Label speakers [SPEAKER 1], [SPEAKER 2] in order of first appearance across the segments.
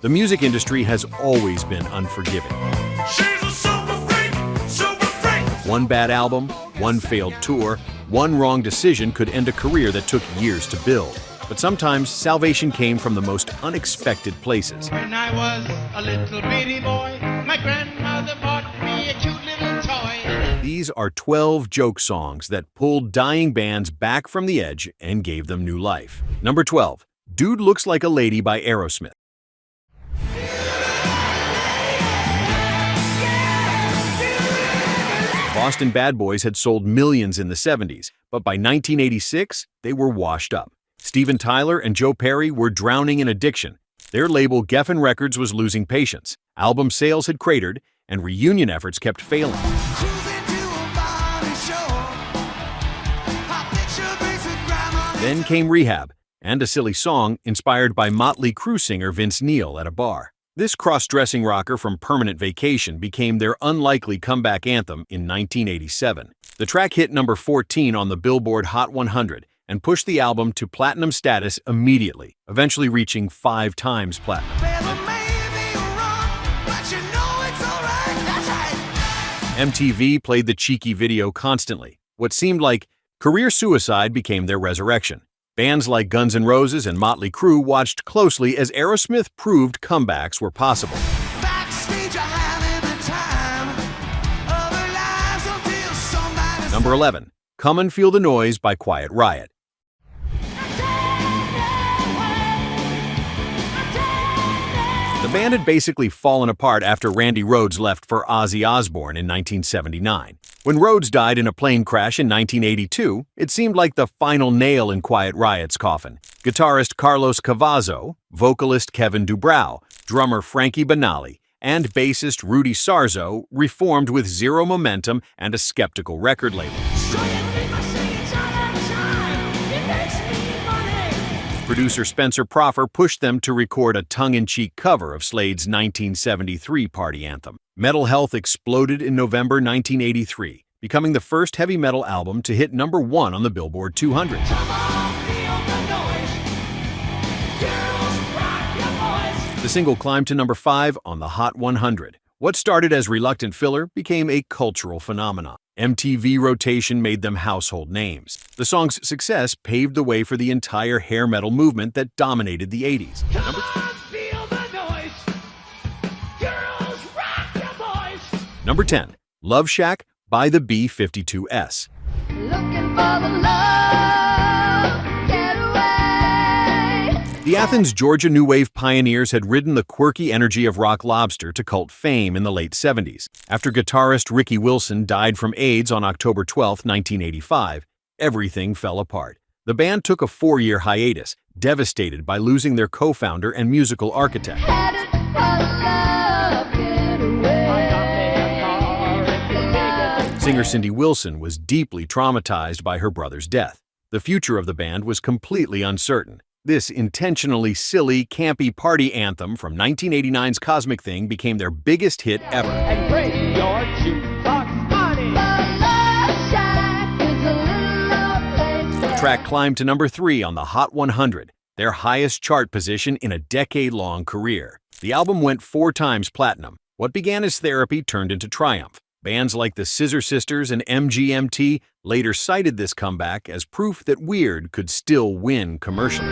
[SPEAKER 1] The music industry has always been unforgiving.
[SPEAKER 2] She's a super freak, super freak.
[SPEAKER 1] One bad album, one failed tour, one wrong decision could end a career that took years to build. But sometimes salvation came from the most unexpected places.
[SPEAKER 3] When I was a little bitty boy, my grandmother bought me a cute little toy.
[SPEAKER 1] These are 12 joke songs that pulled dying bands back from the edge and gave them new life. Number 12, Dude Looks Like a Lady by Aerosmith. Boston Bad Boys had sold millions in the 70s, but by 1986, they were washed up. Steven Tyler and Joe Perry were drowning in addiction. Their label Geffen Records was losing patience. Album sales had cratered, and reunion efforts kept failing. Then came Rehab, and a silly song inspired by Motley Crue singer Vince Neil at a bar. This cross-dressing rocker from Permanent Vacation became their unlikely comeback anthem in 1987. The track hit number 14 on the Billboard Hot 100 and pushed the album to platinum status immediately, eventually reaching 5 times platinum. MTV played the cheeky video constantly. What seemed like career suicide became their resurrection. Bands like Guns N' Roses and Motley Crue watched closely as Aerosmith proved comebacks were possible. Number 11, Come and Feel the Noise by Quiet Riot. The band had basically fallen apart after Randy Rhoads left for Ozzy Osbourne in 1979. When Rhoads died in a plane crash in 1982, it seemed like the final nail in Quiet Riot's coffin. Guitarist Carlos Cavazo, vocalist Kevin Dubrow, drummer Frankie Banali, and bassist Rudy Sarzo reformed with zero momentum and a skeptical record label. Producer Spencer Proffer pushed them to record a tongue-in-cheek cover of Slade's 1973 party anthem. Metal Health exploded in November 1983, becoming the first heavy metal album to hit number 1 on the Billboard 200. The single climbed to number 5 on the Hot 100. What started as reluctant filler became a cultural phenomenon. MTV rotation made them household names. The song's success paved the way for the entire hair metal movement that dominated the 80s. Number 10, Love Shack by the B-52S. The Athens, Georgia new wave pioneers had ridden the quirky energy of Rock Lobster to cult fame in the late 70s. After guitarist Ricky Wilson died from AIDS on October 12, 1985, everything fell apart. The band took a 4-year hiatus, devastated by losing their co-founder and musical architect. Singer Cindy Wilson was deeply traumatized by her brother's death. The future of the band was completely uncertain. This intentionally silly, campy party anthem from 1989's Cosmic Thing became their biggest hit ever.
[SPEAKER 4] And break your jukebox money.
[SPEAKER 1] The track climbed to number 3 on the Hot 100, their highest chart position in a decade-long career. The album went 4 times platinum. What began as therapy turned into triumph. Bands like the Scissor Sisters and MGMT later cited this comeback as proof that weird could still win commercially.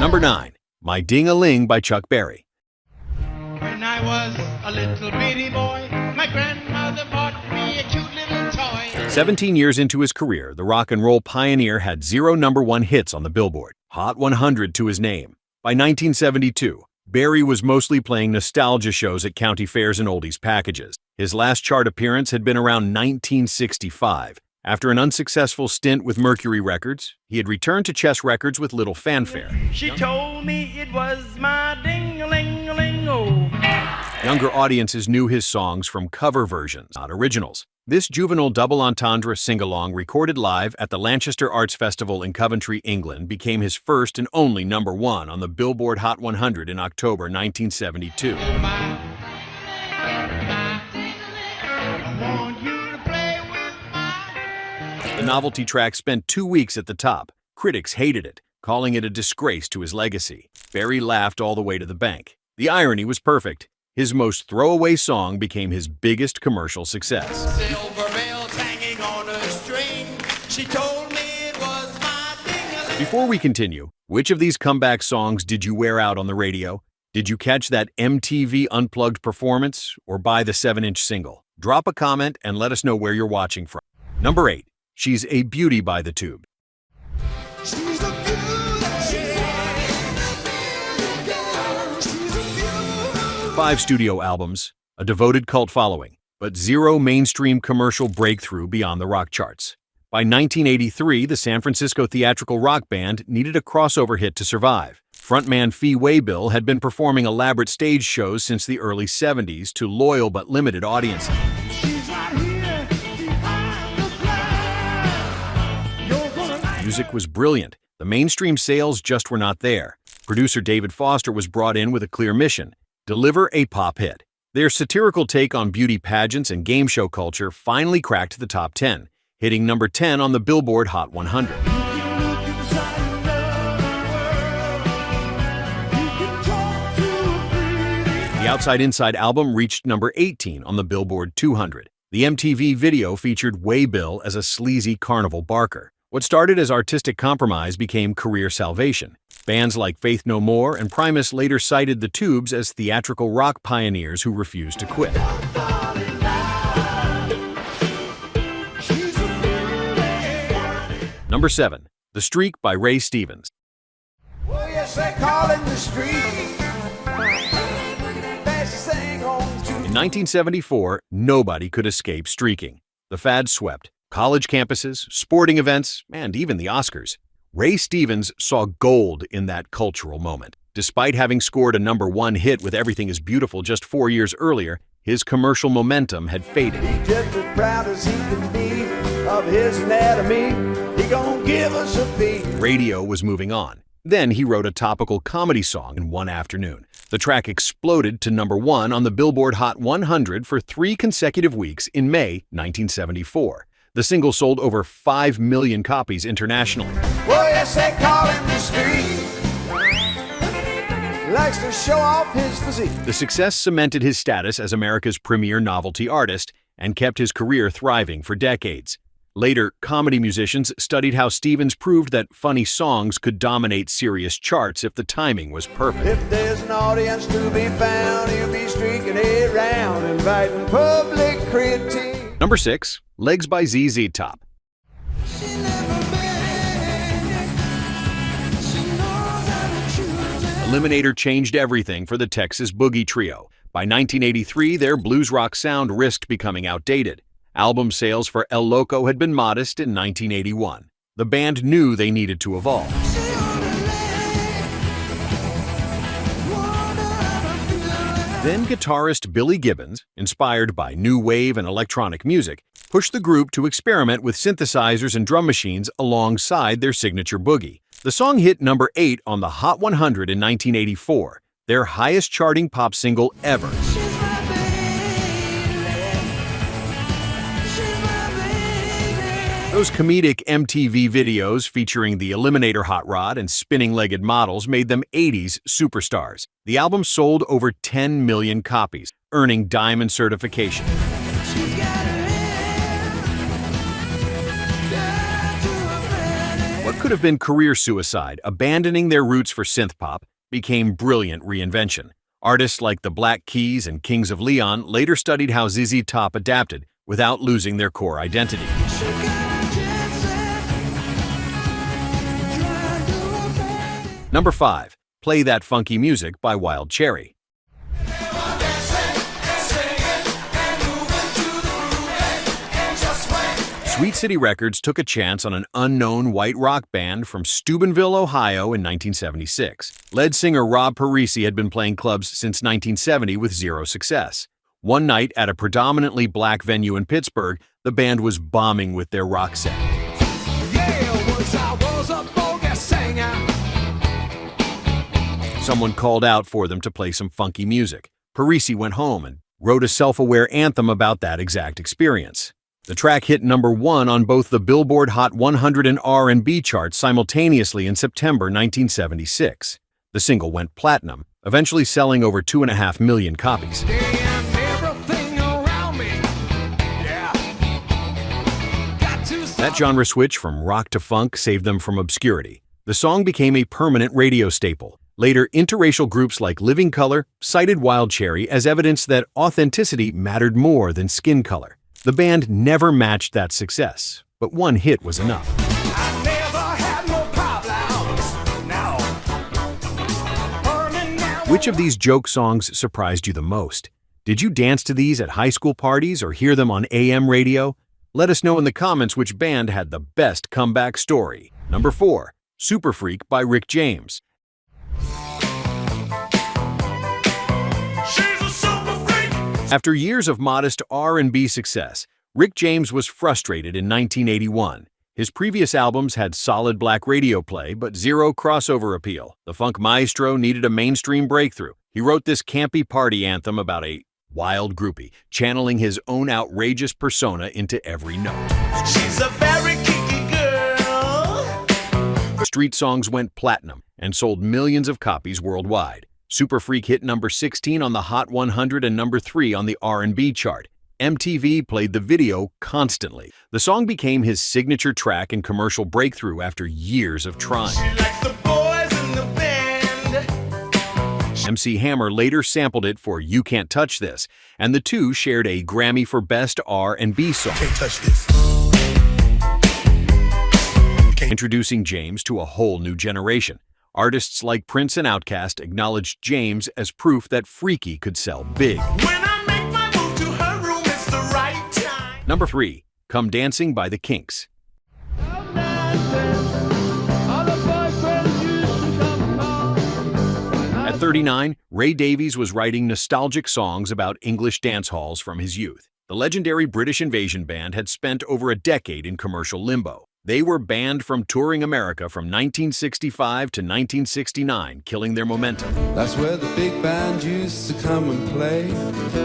[SPEAKER 1] Number 9, My Ding-a-Ling by Chuck Berry.
[SPEAKER 3] When I was a little bitty boy, my grandmother bought me a cute little toy.
[SPEAKER 1] 17 years into his career, the rock and roll pioneer had 0 number 1 hits on the Billboard, Hot 100 to his name. By 1972, Berry was mostly playing nostalgia shows at county fairs and oldies packages. His last chart appearance had been around 1965. After an unsuccessful stint with Mercury Records, he had returned to Chess Records with little fanfare.
[SPEAKER 4] She told me it was my ding-a-ling-a-ling-o.
[SPEAKER 1] Younger audiences knew his songs from cover versions, not originals. This juvenile double entendre sing-along recorded live at the Lanchester Arts Festival in Coventry, England, became his first and only number 1 on the Billboard Hot 100 in October 1972. The novelty track spent 2 weeks at the top. Critics hated it, calling it a disgrace to his legacy. Barry laughed all the way to the bank. The irony was perfect. His most throwaway song became his biggest commercial success.
[SPEAKER 3] Silver bells hanging on a string. She told me it was my ding-a-ling.
[SPEAKER 1] Before we continue, which of these comeback songs did you wear out on the radio? Did you catch that MTV Unplugged performance or buy the 7-inch single? Drop a comment and let us know where you're watching from. Number 8. She's a Beauty by the Tube.
[SPEAKER 2] She's a beauty. She's a beauty.
[SPEAKER 1] 5 studio albums, a devoted cult following, but 0 mainstream commercial breakthrough beyond the rock charts. By 1983, the San Francisco theatrical rock band needed a crossover hit to survive. Frontman Fee Waybill had been performing elaborate stage shows since the early 70s to loyal but limited audiences.
[SPEAKER 2] She's right here behind the glass. You're gonna like
[SPEAKER 1] Music was brilliant. The mainstream sales just were not there. Producer David Foster was brought in with a clear mission: deliver a pop hit. Their satirical take on beauty pageants and game show culture finally cracked the top 10, hitting number 10 on the Billboard Hot 100.
[SPEAKER 2] you can look inside another world. You can talk to a pretty.
[SPEAKER 1] The Outside Inside album reached number 18 on the Billboard 200. The MTV video featured Waybill as a sleazy carnival barker. What started as artistic compromise became career salvation. Bands like Faith No More and Primus later cited the Tubes as theatrical rock pioneers who refused to quit.
[SPEAKER 2] She's a beauty.
[SPEAKER 1] Number 7. The Streak by Ray Stevens.
[SPEAKER 2] Well, yes, they call it the street. Fastest thing on the
[SPEAKER 1] In 1974, nobody could escape streaking. The fad swept college campuses, sporting events, and even the Oscars. Ray Stevens saw gold in that cultural moment. Despite having scored a number 1 hit with Everything Is Beautiful just 4 years earlier, his commercial momentum had faded.
[SPEAKER 2] just as proud as he can be of his anatomy. He gonna give us a piece.
[SPEAKER 1] Radio was moving on. Then he wrote a topical comedy song in one afternoon. The track exploded to number 1 on the Billboard Hot 100 for 3 consecutive weeks in May 1974. The single sold over 5 million copies internationally.
[SPEAKER 2] Well, yes, they call him the street. Likes to show off his physique.
[SPEAKER 1] The success cemented his status as America's premier novelty artist and kept his career thriving for decades. Later, comedy musicians studied how Stevens proved that funny songs could dominate serious charts if the timing was perfect.
[SPEAKER 2] If there's an audience to be found, he'll be streaking it round, inviting public critique.
[SPEAKER 1] Number 6. Legs by ZZ Top. Eliminator changed everything for the Texas Boogie Trio. By 1983, their blues rock sound risked becoming outdated. Album sales for El Loco had been modest in 1981. The band knew they needed to evolve. Then guitarist Billy Gibbons, inspired by new wave and electronic music, pushed the group to experiment with synthesizers and drum machines alongside their signature boogie. The song hit number 8 on the Hot 100 in 1984, their highest charting pop single ever. Those comedic MTV videos featuring the Eliminator hot rod and spinning-legged models made them 80s superstars. The album sold over 10 million copies, earning diamond certification. What could have been career suicide, abandoning their roots for synth-pop, became brilliant reinvention. Artists like the Black Keys and Kings of Leon later studied how ZZ Top adapted without losing their core identity. Number 5. Play That Funky Music by Wild Cherry. Sweet City Records took a chance on an unknown white rock band from Steubenville, Ohio in 1976. Lead singer Rob Parisi had been playing clubs since 1970 with 0 success. One night at a predominantly black venue in Pittsburgh, the band was bombing with their rock set. Someone called out for them to play some funky music. Parisi went home and wrote a self-aware anthem about that exact experience. The track hit #1 on both the Billboard Hot 100 and R&B charts simultaneously in September 1976. The single went platinum, eventually selling over 2.5 million copies. That genre switch from rock to funk saved them from obscurity. The song became a permanent radio staple. Later, interracial groups like Living Colour cited Wild Cherry as evidence that authenticity mattered more than skin color. The band never matched that success, but one hit was enough. Which of these joke songs surprised you the most? Did you dance to these at high school parties or hear them on AM radio? Let us know in the comments which band had the best comeback story. Number 4. Super Freak by Rick James. After years of modest R&B success, Rick James was frustrated in 1981. His previous albums had solid black radio play, but zero crossover appeal. The funk maestro needed a mainstream breakthrough. He wrote this campy party anthem about a wild groupie, channeling his own outrageous persona into every note.
[SPEAKER 3] She's a very kinky girl.
[SPEAKER 1] Street songs went platinum and sold millions of copies worldwide. Super Freak hit #16 on the Hot 100 and #3 on the R&B chart. MTV played the video constantly. The song became his signature track and commercial breakthrough after years of trying.
[SPEAKER 3] She likes the boys in the band.
[SPEAKER 1] MC Hammer later sampled it for You Can't Touch This, and the two shared a Grammy for Best R&B Song.
[SPEAKER 3] Can't touch this.
[SPEAKER 1] Introducing James to a whole new generation. Artists like Prince and Outkast acknowledged James as proof that Freaky could sell big.
[SPEAKER 3] When I make my move to her room, it's the right time.
[SPEAKER 1] Number 3. Come Dancing by the Kinks. At 39, Ray Davies was writing nostalgic songs about English dance halls from his youth. The legendary British Invasion Band had spent over a decade in commercial limbo. They were banned from touring America from 1965 to 1969, killing their momentum.
[SPEAKER 5] That's where the big band used to come and play.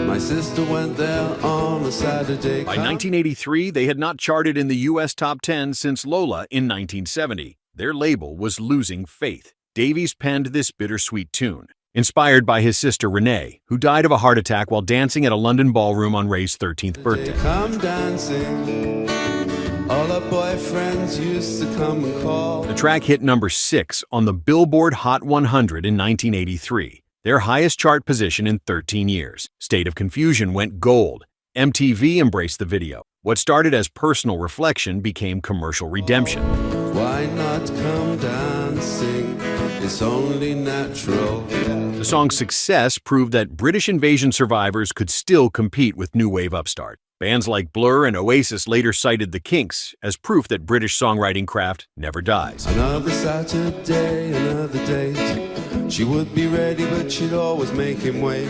[SPEAKER 5] My sister went there on a Saturday.
[SPEAKER 1] By 1983, they had not charted in the U.S. top 10 since Lola in 1970. Their label was losing faith. Davies penned this bittersweet tune, inspired by his sister Renee, who died of a heart attack while dancing at a London ballroom on Ray's 13th birthday.
[SPEAKER 5] Come dancing. All our boyfriends used to come and call.
[SPEAKER 1] The track hit #6 on the Billboard Hot 100 in 1983, their highest chart position in 13 years. State of Confusion went gold. MTV embraced the video. What started as personal reflection became commercial redemption.
[SPEAKER 5] Why not come dancing? It's only natural.
[SPEAKER 1] The song's success proved that British invasion survivors could still compete with new wave upstart. Bands like Blur and Oasis later cited the Kinks as proof that British songwriting craft never dies.
[SPEAKER 5] Another Saturday, another date. She would be ready, but she'd always make him wait.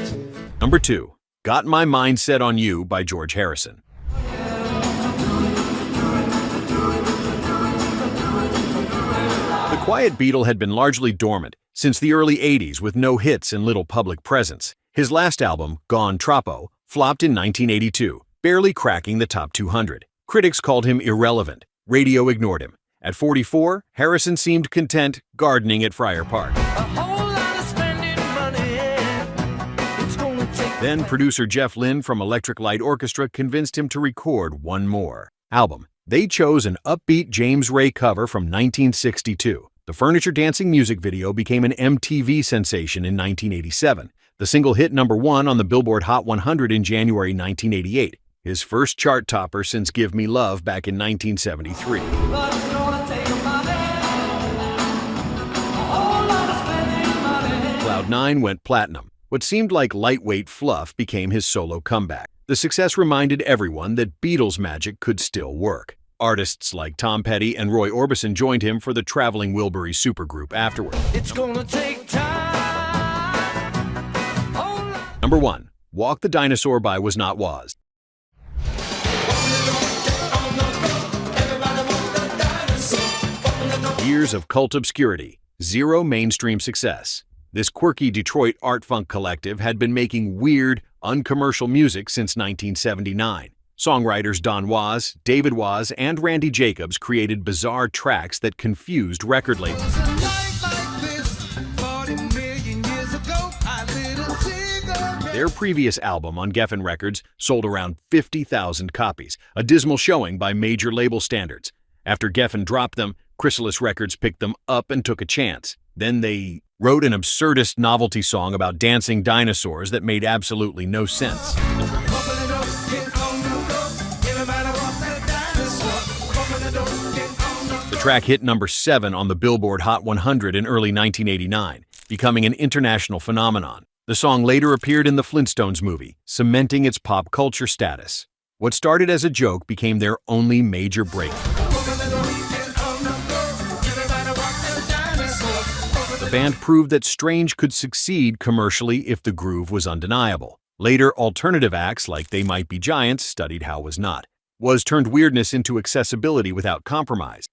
[SPEAKER 1] Number 2. Got My Mind Set on You by George Harrison. The Quiet Beatle had been largely dormant since the early 80s with no hits and little public presence. His last album, Gone Troppo, flopped in 1982, barely cracking the top 200. Critics called him irrelevant. Radio ignored him. At 44, Harrison seemed content gardening at Friar Park. Then producer Jeff Lynne from Electric Light Orchestra convinced him to record one more album. They chose an upbeat James Ray cover from 1962. The furniture dancing music video became an MTV sensation in 1987. The single hit #1 on the Billboard Hot 100 in January 1988, his first chart topper since Give Me Love back in 1973. Cloud 9 went platinum. What seemed like lightweight fluff became his solo comeback. The success reminded everyone that Beatles magic could still work. Artists like Tom Petty and Roy Orbison joined him for the traveling Wilbury supergroup afterward.
[SPEAKER 4] It's gonna take time.
[SPEAKER 1] Number 1. Walk the Dinosaur by Was Not Was. Years of cult obscurity, zero mainstream success. This quirky Detroit art funk collective had been making weird, uncommercial music since 1979. Songwriters Don Was, David Was, and Randy Jacobs created bizarre tracks that confused record labels. Their previous album on Geffen Records sold around 50,000 copies, a dismal showing by major label standards. After Geffen dropped them, Chrysalis Records picked them up and took a chance. Then they wrote an absurdist novelty song about dancing dinosaurs that made absolutely no sense. The track hit number 7 on the Billboard Hot 100 in early 1989, becoming an international phenomenon. The song later appeared in the Flintstones movie, cementing its pop culture status. What started as a joke became their only major breakthrough. The band proved that Strange could succeed commercially if the groove was undeniable. Later, alternative acts like They Might Be Giants studied how was not. Was turned weirdness into accessibility without compromise.